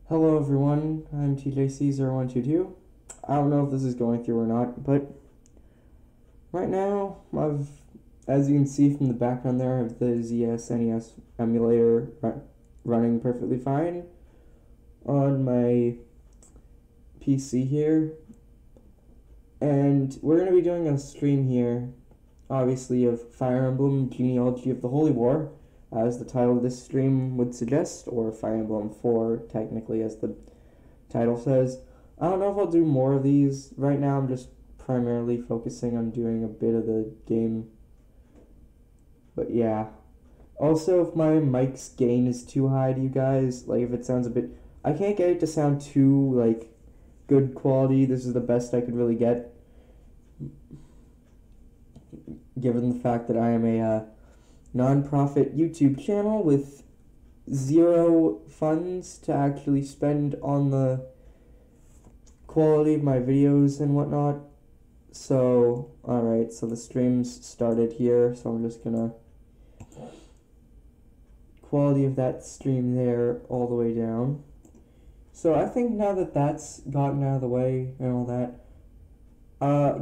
Hello everyone, I'm TJC0122. I don't know if this is going through or not, but right now, as you can see from the background there, I have the ZSNES emulator running perfectly fine on my PC here. And we're going to be doing a stream here, obviously, of Fire Emblem Genealogy of the Holy War, as the title of this stream would suggest, or Fire Emblem 4, technically, as the title says. I don't know if I'll do more of these. Right now, I'm just primarily focusing on doing a bit of the game. But yeah. Also, if my mic's gain is too high to you guys, like if it sounds a bit... I can't get it to sound too, like, good quality. This is the best I could really get, given the fact that I am a non-profit YouTube channel with zero funds to actually spend on the quality of my videos and whatnot. So, alright, so the stream's started here, so I'm just gonna quality of that stream there all the way down. So I think now that that's gotten out of the way and all that,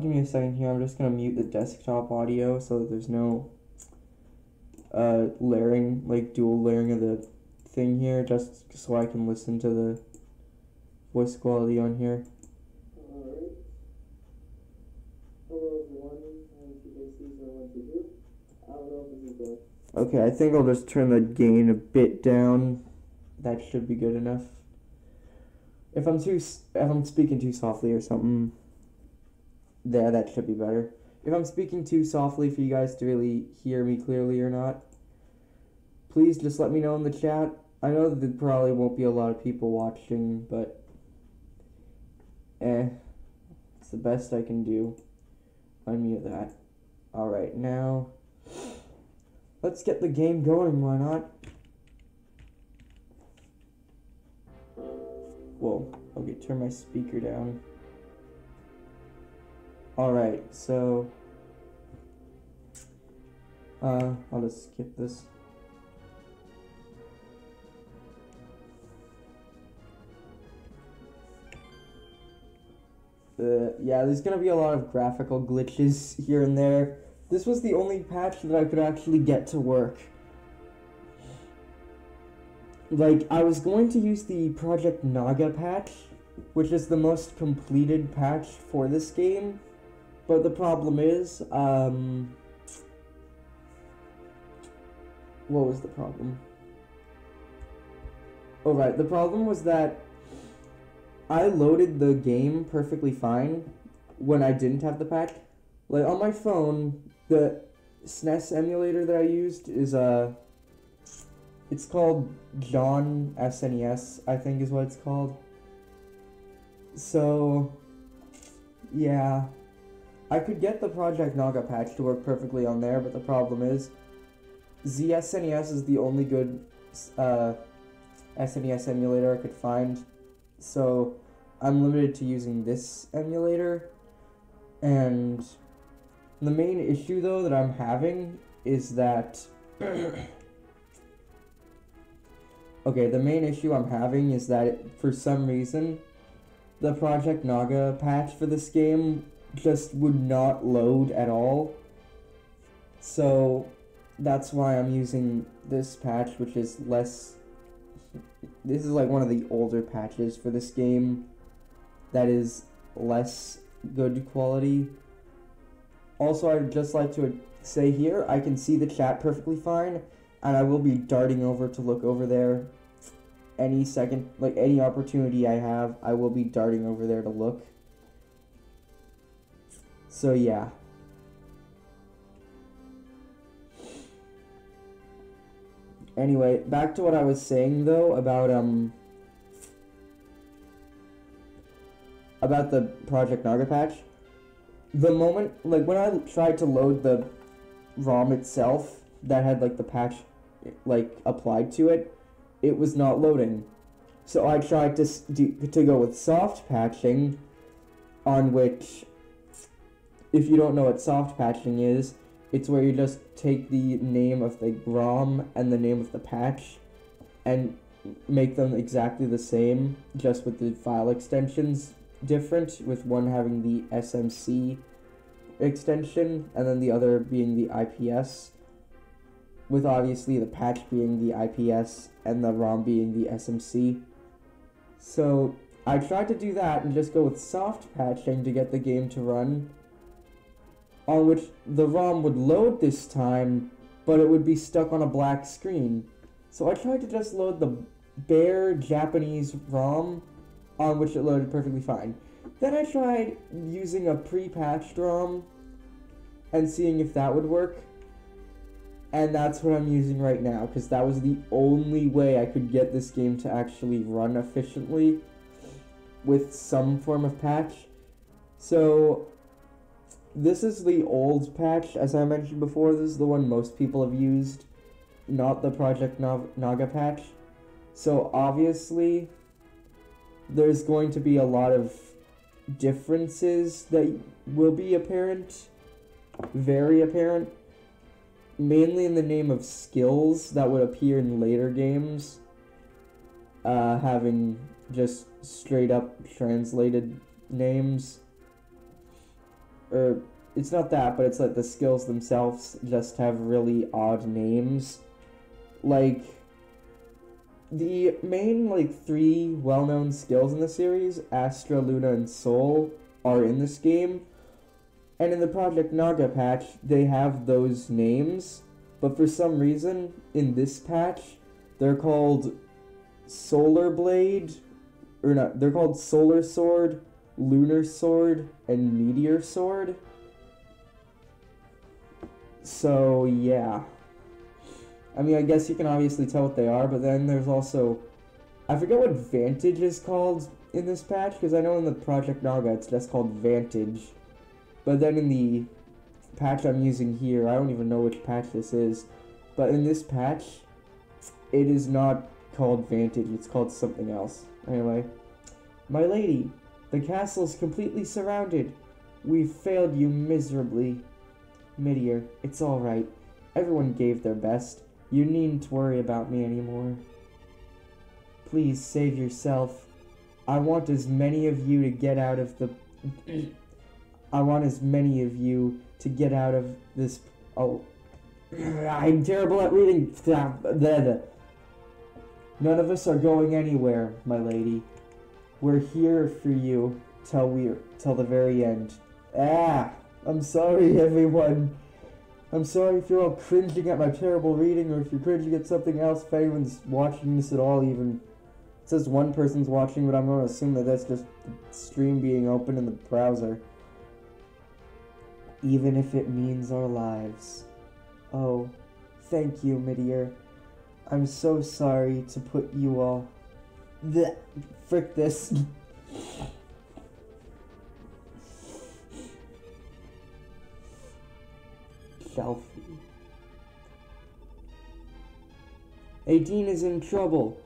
give me a second here, I'm just gonna mute the desktop audio so that there's no layering, like dual layering of the thing here, just so I can listen to the voice quality on here. Alright. Hello everyone, I'm TJC0122. I don't know if this is good. Okay, I think I'll just turn the gain a bit down. That should be good enough. If I'm speaking too softly or something, there, that should be better. If I'm speaking too softly for you guys to really hear me clearly or not, please just let me know in the chat. I know that there probably won't be a lot of people watching, but it's the best I can do. Unmute that. Alright, now let's get the game going, why not? Whoa, okay, turn my speaker down. Alright, so I'll just skip this. Yeah, there's gonna be a lot of graphical glitches here and there. This was the only patch that I could actually get to work. Like, I was going to use the Project Naga patch, which is the most completed patch for this game, but the problem is, what was the problem? Oh right, the problem was that I loaded the game perfectly fine when I didn't have the patch. Like, on my phone, the SNES emulator that I used is, it's called John SNES, I think is what it's called. So, yeah. I could get the Project Naga patch to work perfectly on there, but the problem is, ZSNES is the only good SNES emulator I could find, so I'm limited to using this emulator. And the main issue, though, that I'm having is that okay, the main issue I'm having is that for some reason the Project Naga patch for this game just would not load at all. So that's why I'm using this patch, which is less... This is like one of the older patches for this game that is less good quality. Also, I'd just like to say here, I can see the chat perfectly fine, and I will be darting over to look over there any second, like any opportunity I have, I will be darting over there to look. So yeah. Anyway, back to what I was saying though about the Project Naga patch. The moment, like when I tried to load the ROM itself that had like the patch like applied to it, it was not loading. So I tried to go with soft patching, on which, if you don't know what soft patching is, it's where you just take the name of the ROM and the name of the patch, and make them exactly the same, just with the file extensions different, with one having the SMC extension and then the other being the IPS, with obviously the patch being the IPS and the ROM being the SMC. So I tried to do that and just go with soft patching to get the game to run, on which the ROM would load this time, but it would be stuck on a black screen. So I tried to just load the bare Japanese ROM, on which it loaded perfectly fine. Then I tried using a pre-patched ROM and seeing if that would work. And that's what I'm using right now, because that was the only way I could get this game to actually run efficiently with some form of patch. So this is the old patch, as I mentioned before. This is the one most people have used, not the Project Naga patch. So obviously there's going to be a lot of differences that will be apparent, very apparent, mainly in the name of skills that would appear in later games, having just straight up translated names. Or it's not that, but it's like the skills themselves just have really odd names. Like, the main, like, 3 well-known skills in the series, Astra, Luna, and Soul, are in this game. And in the Project Naga patch, they have those names, but for some reason, in this patch, they're called Solar Blade, or not, they're called Solar Sword, Lunar Sword, and Meteor Sword. So, yeah. I mean, I guess you can obviously tell what they are, but then there's also, I forget what Vantage is called in this patch, because I know in the Project Naga it's just called Vantage. But then in the patch I'm using here, I don't even know which patch this is, but in this patch, it is not called Vantage, it's called something else. Anyway, my lady, the castle's completely surrounded. We've failed you miserably. Meteor, it's alright. Everyone gave their best. You needn't worry about me anymore. Please save yourself. I want as many of you to get out of the... I want as many of you to get out of this... Oh. I'm terrible at reading. None of us are going anywhere, my lady. We're here for you till the very end. I'm sorry, everyone. I'm sorry if you're all cringing at my terrible reading, or if you're cringing at something else, if anyone's watching this at all even. It says one person's watching, but I'm going to assume that that's just the stream being open in the browser. Even if it means our lives. Oh, thank you, Meteor. I'm so sorry to put you all... Frick this. Selfie. 18 is in trouble.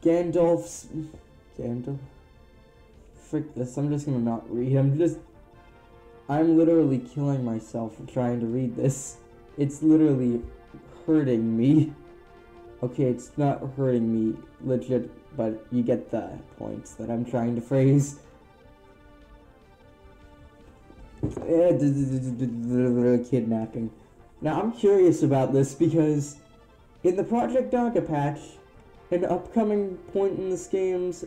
Gandalf... Frick this, I'm just gonna not read. I'm literally killing myself trying to read this. It's literally hurting me. Okay, it's not hurting me legit, but you get the points that I'm trying to phrase. Kidnapping. Now, I'm curious about this because in the Project Naga patch, an upcoming point in this game's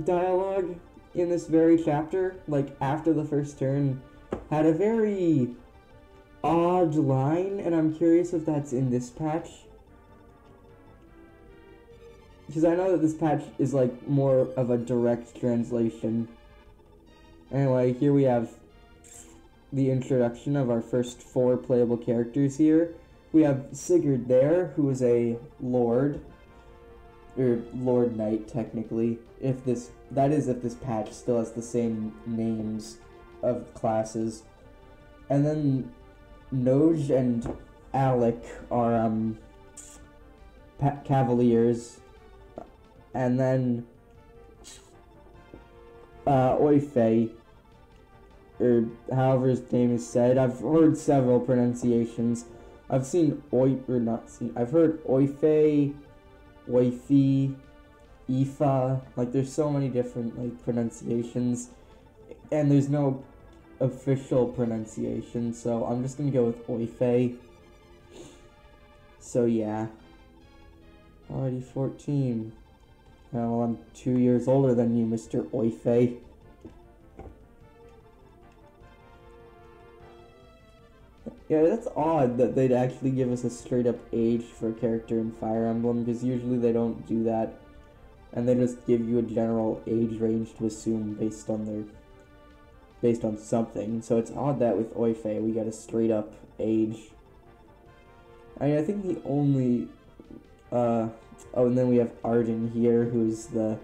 dialogue in this very chapter, like after the first turn, had a very odd line, and I'm curious if that's in this patch. Because I know that this patch is like more of a direct translation. Anyway, here we have the introduction of our first 4 playable characters here. We have Sigurd there, who is a lord, or lord knight technically, if this patch still has the same names of classes. And then Noj and Alec are cavaliers. And then Oife, or however his name is said. I've heard several pronunciations. I've heard Oife, Oifi, Ifa. Like, there's so many different, like, pronunciations. And there's no official pronunciation, so I'm just gonna go with Oife. So, yeah. Already 14. Well, I'm 2 years older than you, Mr. Oife. Yeah, that's odd that they'd actually give us a straight-up age for a character in Fire Emblem, because usually they don't do that. And they just give you a general age range to assume based on something. So it's odd that with Oife we got a straight-up age. I think the only... oh, and then we have Arden here, who's the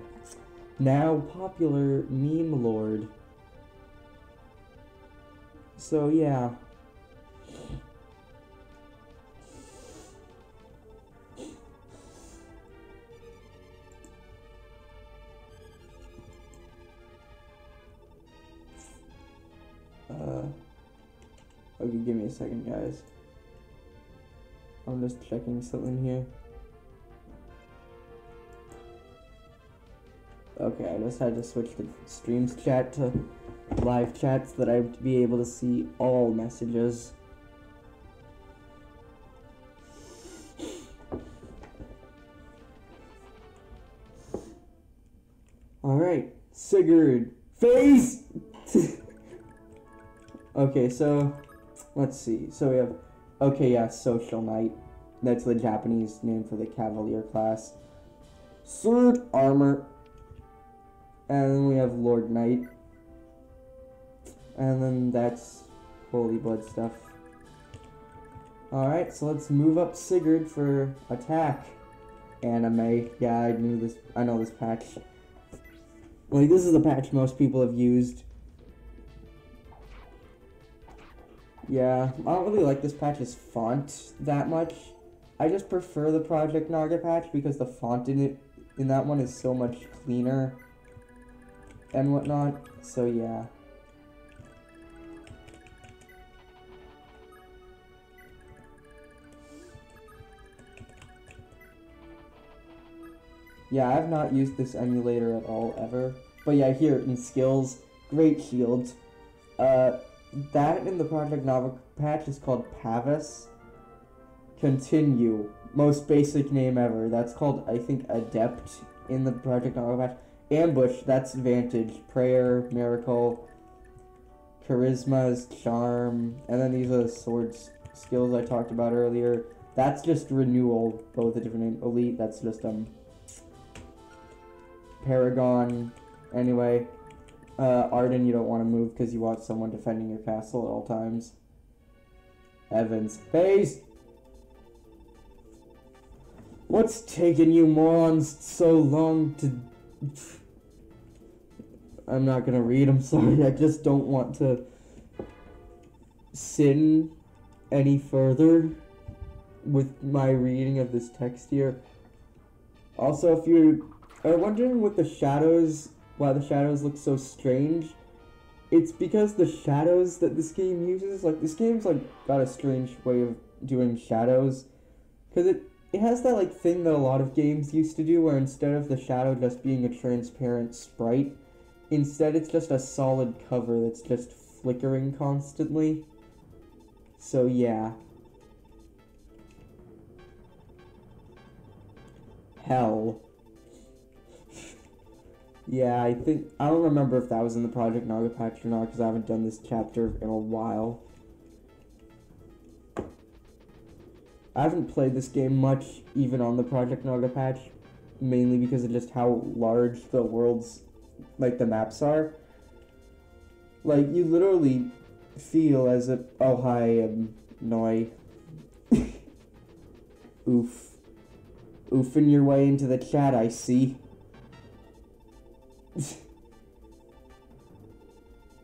now popular meme lord. So, yeah. Okay, give me a second, guys. I'm just checking something here. Okay, I just had to switch the streams chat to live chat so that I'd be able to see all messages. Alright, Sigurd. Face! Okay, so, let's see. So we have, okay, yeah, Social Knight. That's the Japanese name for the Cavalier class. Sword Armor. And then we have Lord Knight. And then that's Holy Blood stuff. Alright, so let's move up Sigurd for attack. Anime. Yeah, I know this patch. Like, this is the patch most people have used. Yeah, I don't really like this patch's font that much. I just prefer the Project Naga patch because the font in that one is so much cleaner and whatnot, so yeah. Yeah, I've not used this emulator at all, ever. But yeah, here, in skills, great shields. That in the Project Naga patch is called Pavis. Continue. Most basic name ever. That's called, I think, Adept in the Project Naga patch. Ambush, that's Vantage. Prayer, Miracle, Charisma is Charm, and then these are the swords skills I talked about earlier. That's just Renewal, both a different name. Elite, that's just, Paragon. Anyway, Arden, you don't want to move because you want someone defending your castle at all times. Evans. Phase! What's taking you morons so long to... I'm not gonna read, I'm sorry, I just don't want to sin any further with my reading of this text here. Also, if you are wondering what the shadows, why the shadows look so strange, it's because the shadows that this game uses, like, this game's, like, got a strange way of doing shadows, because it has that, like, thing that a lot of games used to do, where instead of the shadow just being a transparent sprite, instead it's just a solid cover that's just flickering constantly. So, yeah. Hell. Yeah, I don't remember if that was in the Project Naga patch or not, because I haven't done this chapter in a while. I haven't played this game much, even on the Project Naga patch, mainly because of just how large the world's, like, the maps are. Like, you literally feel as if, oh, hi, Noi. Oof. Oofing your way into the chat, I see.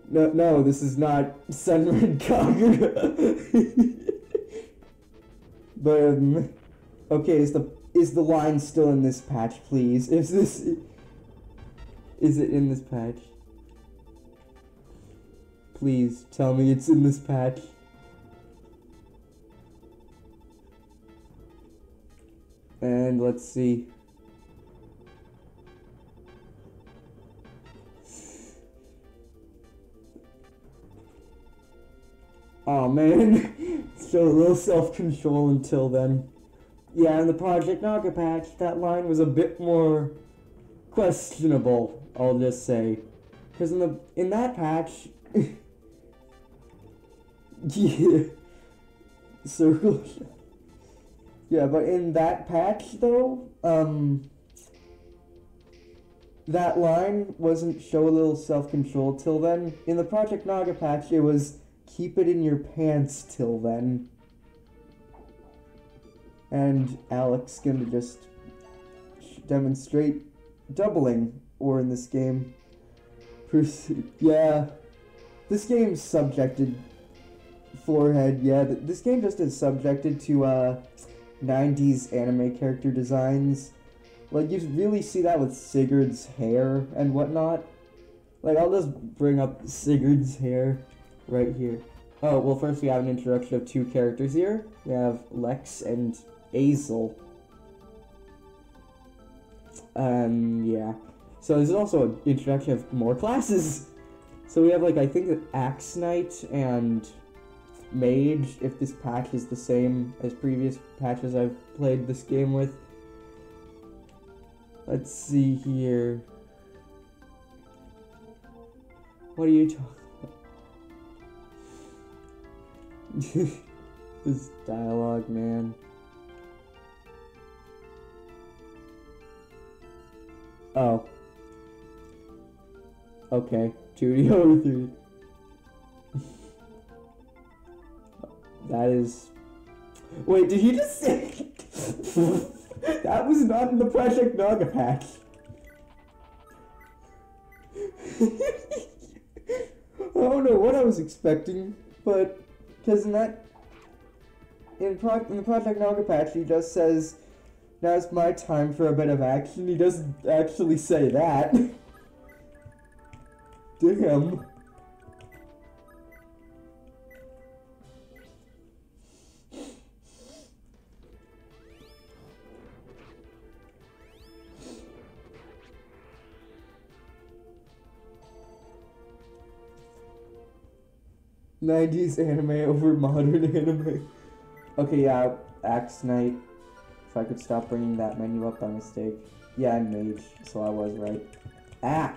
No, this is not Sunred Kagura. But, okay, is the line still in this patch, please? Is it in this patch? Please, tell me it's in this patch. And let's see. Oh man, so a little self-control until then. Yeah, in the Project Naga patch, that line was a bit more questionable, I'll just say. Because in that patch, yeah, circle. Yeah, but in that patch though, that line wasn't show a little self-control till then. In the Project Naga patch, it was keep it in your pants till then. And Alex gonna just demonstrate doubling, or in this game, yeah, this game's subjected, forehead, yeah, this game just is subjected to, 90s anime character designs. Like, you really see that with Sigurd's hair and whatnot. Like, I'll just bring up Sigurd's hair right here. Oh, well, first we have an introduction of two characters here. We have Lex and Azel. Yeah. So there's also an introduction of more classes. So we have, like, I think Axe Knight and Mage, if this patch is the same as previous patches I've played this game with. Let's see here. What are you talking about? This dialogue, man. Oh. Okay. 2D over 3. That is... Wait, did he just say... That was not in the Project Naga patch. I don't know what I was expecting, but... Because in the Project Naga patch, he just says, now's my time for a bit of action. He doesn't actually say that. Damn. '90s anime over modern anime. Okay, yeah, Axe Knight. If I could stop bringing that menu up by mistake. Yeah, I'm Mage, so I was right. Ah!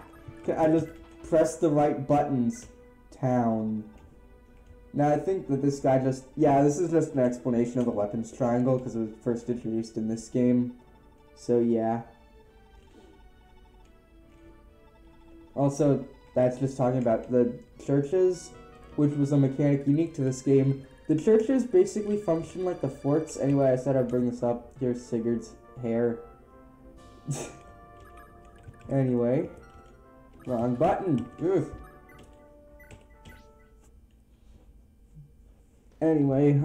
I just pressed the right buttons. Town. Now, I think that this guy just... Yeah, this is just an explanation of the weapons triangle, because it was first introduced in this game. So, yeah. Also, that's just talking about the churches, which was a mechanic unique to this game. The churches basically function like the forts. Anyway, I said I'd bring this up. Here's Sigurd's hair. Anyway. Wrong button. Ugh. Anyway,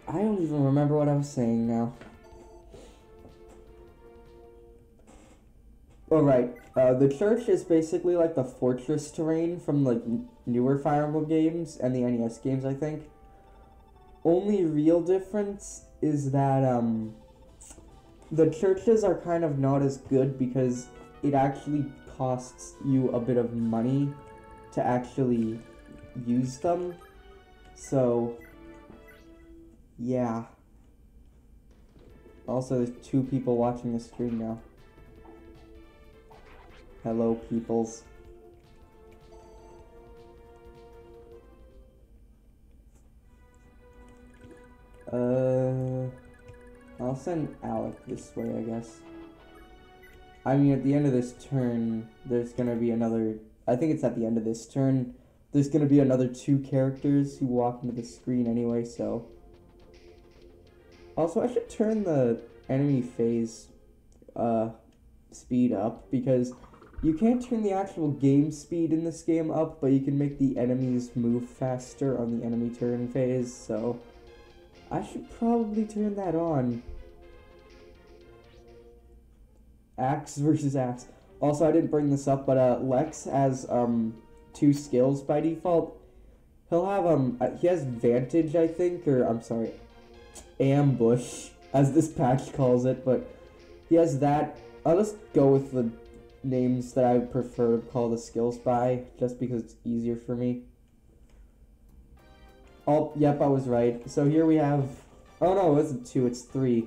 I don't even remember what I was saying now. Alright, the church is basically like the fortress terrain from like newer Fire Emblem games and the NES games, I think. Only real difference is that the churches are kind of not as good because it actually costs you a bit of money to actually use them. So, yeah. Also, there's 2 people watching the stream now. Hello, peoples. I'll send Alec this way, I guess. I mean, at the end of this turn, there's gonna be another... I think it's at the end of this turn. There's gonna be another 2 characters who walk into the screen anyway, so... Also, I should turn the enemy phase, speed up, because... You can't turn the actual game speed in this game up, but you can make the enemies move faster on the enemy turn phase, so I should probably turn that on. Axe versus Axe. Also, I didn't bring this up, but Lex has 2 skills by default. He'll have he has Vantage, I think, or I'm sorry, Ambush, as this patch calls it, but he has that. I'll just go with the names that I prefer to call the skills by, just because it's easier for me. Oh, yep, I was right. So here we have... Oh no, it wasn't 2, it's 3.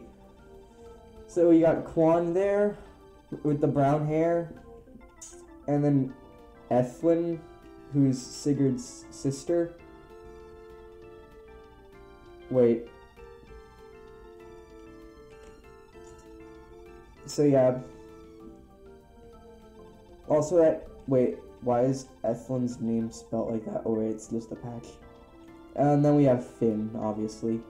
So we got Quan there, with the brown hair. And then Ethlyn, who's Sigurd's sister. Wait. So yeah. Also that... Wait, why is Ethlyn's name spelled like that? Oh wait, it's just a patch. And then we have Finn, obviously.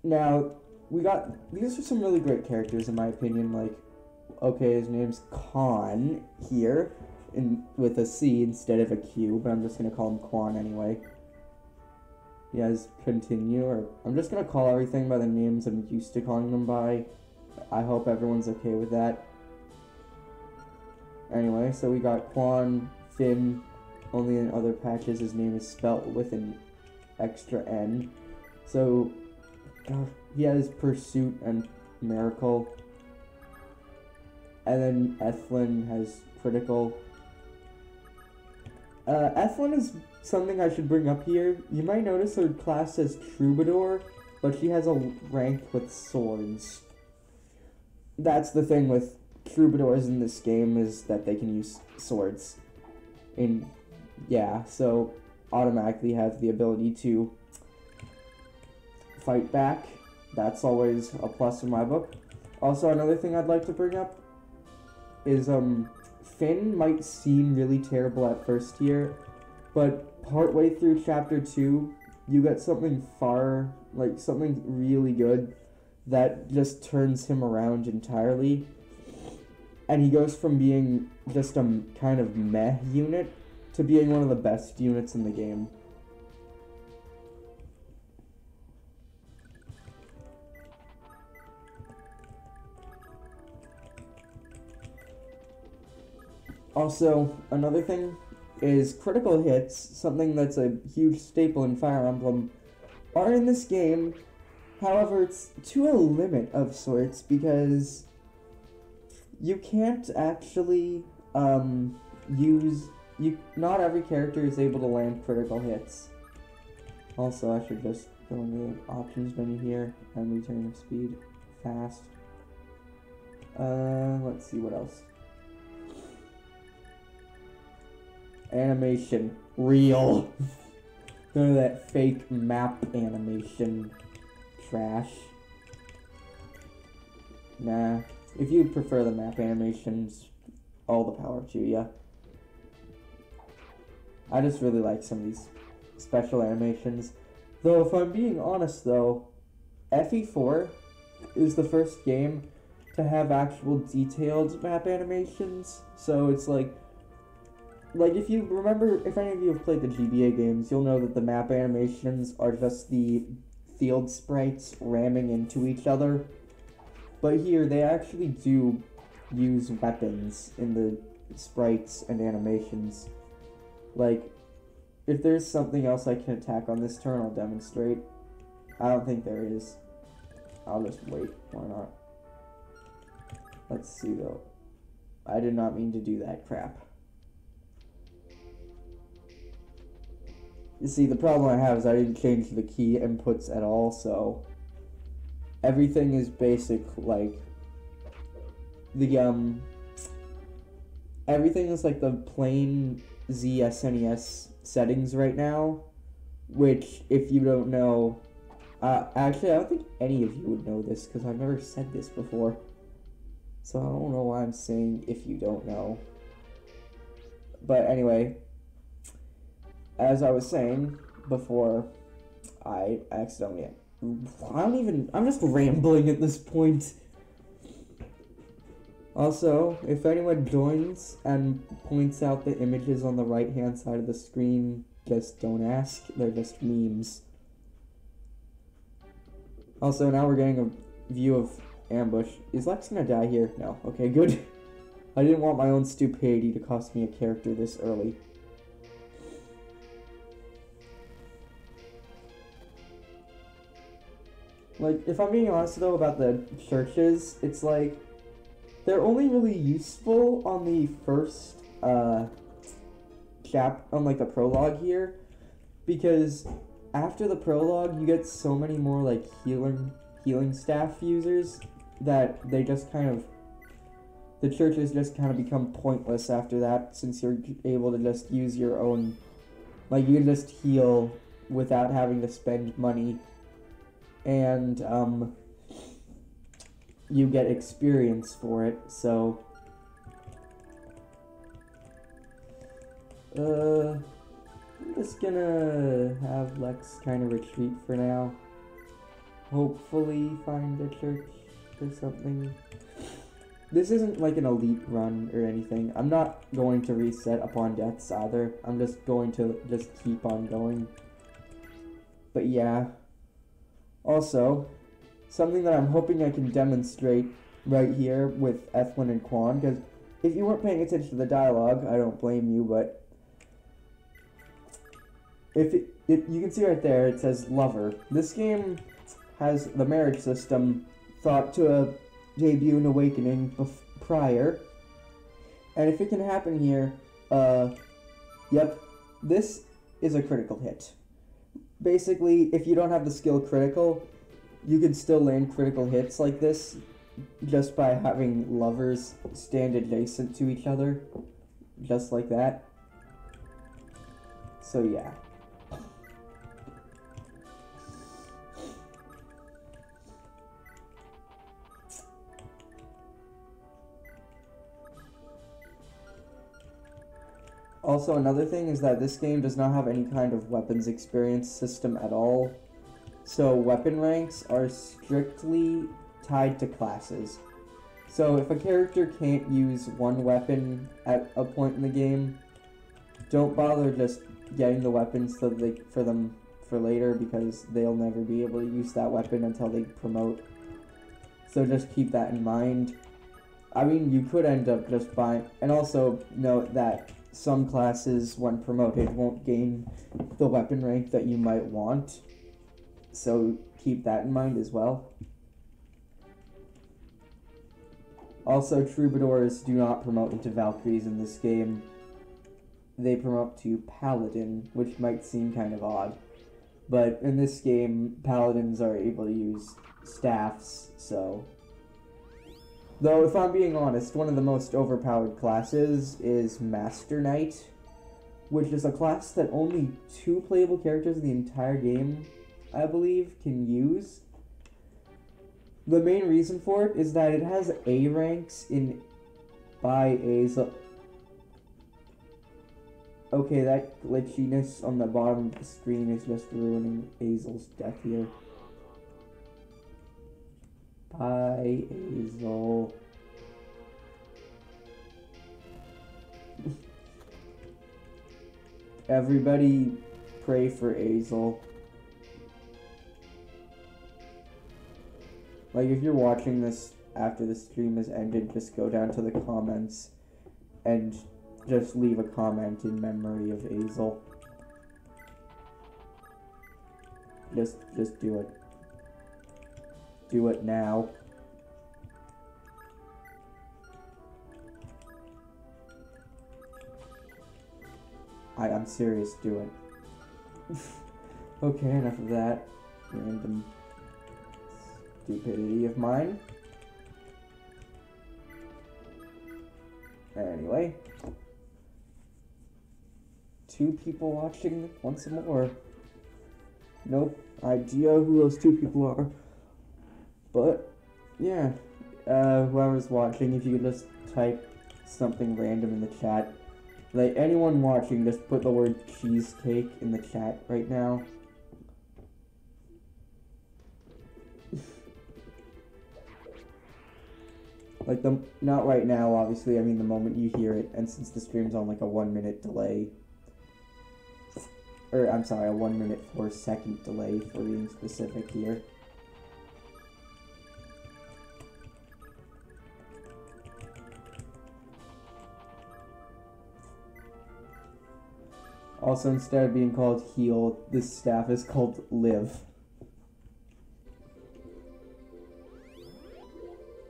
Now, we got... These are some really great characters, in my opinion. Like, okay, his name's Khan here, with a C instead of a Q, but I'm just going to call him Quan anyway. He has continue, or... I'm just going to call everything by the names I'm used to calling them by. I hope everyone's okay with that. Anyway, so we got Quan, Finn... Only in other patches his name is spelt with an extra N. So, he has Pursuit and Miracle. And then Ethlyn has Critical. Ethlyn is something I should bring up here. You might notice her class says Troubadour, but she has a rank with swords. That's the thing with Troubadours in this game, is that they can use swords. Yeah, so automatically have the ability to fight back. That's always a plus in my book. Also, another thing I'd like to bring up is Finn might seem really terrible at first here, but partway through chapter 2, you get something something really good that just turns him around entirely. And he goes from being just a kind of meh unit to being one of the best units in the game. Also, another thing is critical hits, something that's a huge staple in Fire Emblem, are in this game. However, it's to a limit of sorts, because you can't actually not every character is able to land critical hits. Also, I should just go into the options menu here and return of speed fast. Let's see what else. Animation. Real. None of that fake map animation trash. Nah. If you prefer the map animations, all the power to ya. I just really like some of these special animations. Though, if I'm being honest though, FE4 is the first game to have actual detailed map animations. So it's like if you remember, if any of you have played the GBA games, you'll know that the map animations are just the field sprites ramming into each other. But here, they actually do use weapons in the sprites and animations. Like, if there's something else I can attack on this turn, I'll demonstrate. I don't think there is. I'll just wait. Why not? Let's see, though. I did not mean to do that crap. You see, the problem I have is I didn't change the key inputs at all, so... Everything is basic, like... Everything is like the plain ZSNES settings right now, which, if you don't know, actually, I don't think any of you would know this, because I've never said this before, so I don't know why I'm saying if you don't know. But anyway, as I was saying before, I accidentally, I'm just rambling at this point. Also, if anyone joins and points out the images on the right-hand side of the screen, just don't ask. They're just memes. Also, now we're getting a view of ambush. Is Lex gonna die here? No. Okay, good. I didn't want my own stupidity to cost me a character this early. Like, if I'm being honest, though, about the churches, it's like... they're only really useful on the first on like the prologue here, because after the prologue you get so many more like healing staff users that they just kind of, the churches just kind of become pointless after that, since you're able to just use your own, like you can just heal without having to spend money, and you get experience for it. So I'm just gonna have Lex kind of retreat for now. Hopefully find a church or something. This isn't like an elite run or anything. I'm not going to reset upon deaths either. I'm just going to just keep on going. But yeah. Also, something that I'm hoping I can demonstrate right here with Ethlyn and Quan, because if you weren't paying attention to the dialogue, I don't blame you, but if you can see right there, it says lover. This game has the marriage system thought to debut in Awakening prior, and if it can happen here, yep, this is a critical hit. Basically, if you don't have the skill critical, you can still land critical hits like this just by having lovers stand adjacent to each other, just like that. So yeah. Also, another thing is that this game does not have any kind of weapons experience system at all. So weapon ranks are strictly tied to classes. So if a character can't use one weapon at a point in the game, don't bother just getting the weapons for them for later, because they'll never be able to use that weapon until they promote. So just keep that in mind. I mean, you could end up just buying, and also note that some classes, when promoted, won't gain the weapon rank that you might want. So keep that in mind as well. Also, troubadours do not promote into Valkyries in this game. They promote to Paladin, which might seem kind of odd. But in this game, Paladins are able to use staffs, so... Though, if I'm being honest, one of the most overpowered classes is Master Knight, which is a class that only 2 playable characters in the entire game, I believe, can use. The main reason for it is that it has A ranks by Azel. Okay, that glitchiness on the bottom of the screen is just ruining Azel's death here. Bye, Azel. Everybody pray for Azel. Like, if you're watching this after the stream has ended, just go down to the comments and just leave a comment in memory of Azel. Just do it. Do it now. I'm serious, do it. Okay, enough of that random stupidity of mine. Anyway. 2 people watching once more. Nope idea who those 2 people are. But, yeah, whoever's watching, if you could just type something random in the chat. Like, anyone watching, just put the word cheesecake in the chat right now. Like, not right now, obviously, I mean the moment you hear it, and since the stream's on like a 1 minute delay. Or, I'm sorry, a 1 minute 4 second delay for being specific here. Also, instead of being called heal, this staff is called live.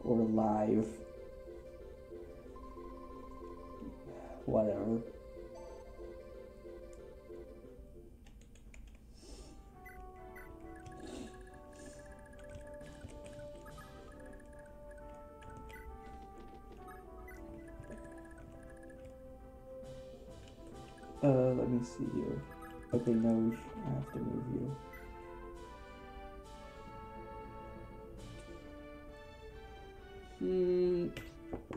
Or live. whatever. Let me see here. Okay, no, I have to move you.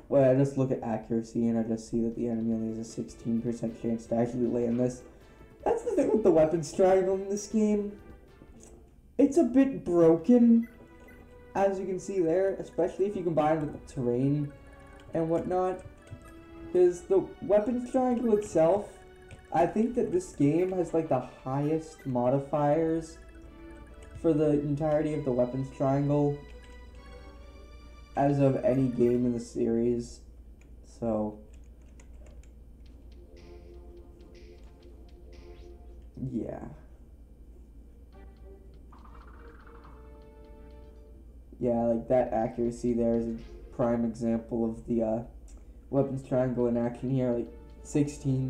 Well, I just look at accuracy and I just see that the enemy only has a 16% chance to actually land this. That's the thing with the weapons triangle in this game. It's a bit broken, as you can see there, especially if you combine it with the terrain and whatnot. Because the weapons triangle itself, I think that this game has like the highest modifiers for the entirety of the weapons triangle as of any game in the series. So yeah. Yeah, like that accuracy there is a prime example of the weapons triangle in action here, like 16